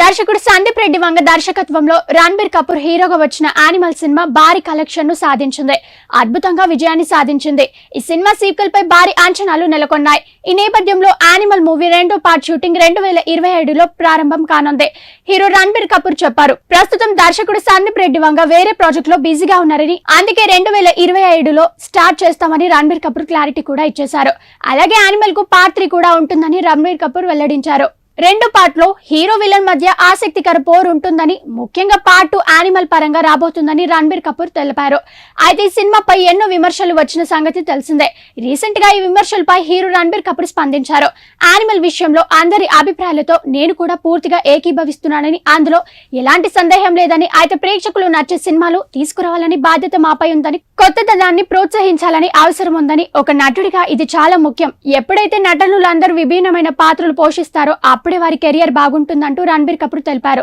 దర్శకుడు సందీప్ రెడ్డి వంగ దర్శకత్వంలో రణబీర్ కపూర్ హీరోగా వచ్చిన యానిమల్ సినిమా భారీ కలెక్షన్ ను సాధించింది. అద్భుతంగా విజయాన్ని సాధించింది. ఈ సినిమా సీక్వెల్ పై భారీ అంచనాలు నెలకొన్నాయి. ఈ నేపథ్యంలో యానిమల్ మూవీ రెండో పార్ట్ షూటింగ్ 2027లో ప్రారంభం కానుంది. హీరో రణబీర్ కపూర్ చెప్పారు. ప్రస్తుతం దర్శకుడు సందీప్ రెడ్డి వంగ వేరే ప్రాజెక్ట్ లో బిజీగా ఉన్నారని, అందుకే 2027లో స్టార్ట్ చేస్తామని రణబీర్ కపూర్ క్లారిటీ కూడా ఇచ్చేశారు. అలాగే యానిమల్ కు పార్ట్ 3 కూడా ఉంటుందని రణబీర్ కపూర్ వెల్లడించారు. రెండో పార్ట్ లో హీరో విలన్ మధ్య ఆసక్తికర పోరు ఉంటుందని, ముఖ్యంగా పార్ట్ 2 యానిమల్ పరంగా రాబోతుందని రణబీర్ కపూర్ తెలిపారు. అయితే ఈ సినిమాపై ఎన్నో విమర్శలు వచ్చిన సంగతి తెలిసిందే. రీసెంట్ గా ఈ విమర్శలపై హీరో రణబీర్ కపూర్ స్పందించారు. యానిమల్ విషయంలో అందరి అభిప్రాయాలతో నేను కూడా పూర్తిగా ఏకీభవిస్తున్నానని, అందులో ఎలాంటి సందేహం లేదని, అయితే ప్రేక్షకులు నచ్చే సినిమాలు తీసుకురావాలని బాధ్యత మాపై ఉందని, కొత్తదనాన్ని ప్రోత్సహించాలని అవసరం ఉందని, ఒక నటుడిగా ఇది చాలా ముఖ్యం. ఎప్పుడైతే నటులందరూ విభిన్నమైన పాత్రలు పోషిస్తారో అప్పుడే వారి కెరియర్ బాగుంటుందంటూ రణబీర్ కపూర్ తెలిపారు.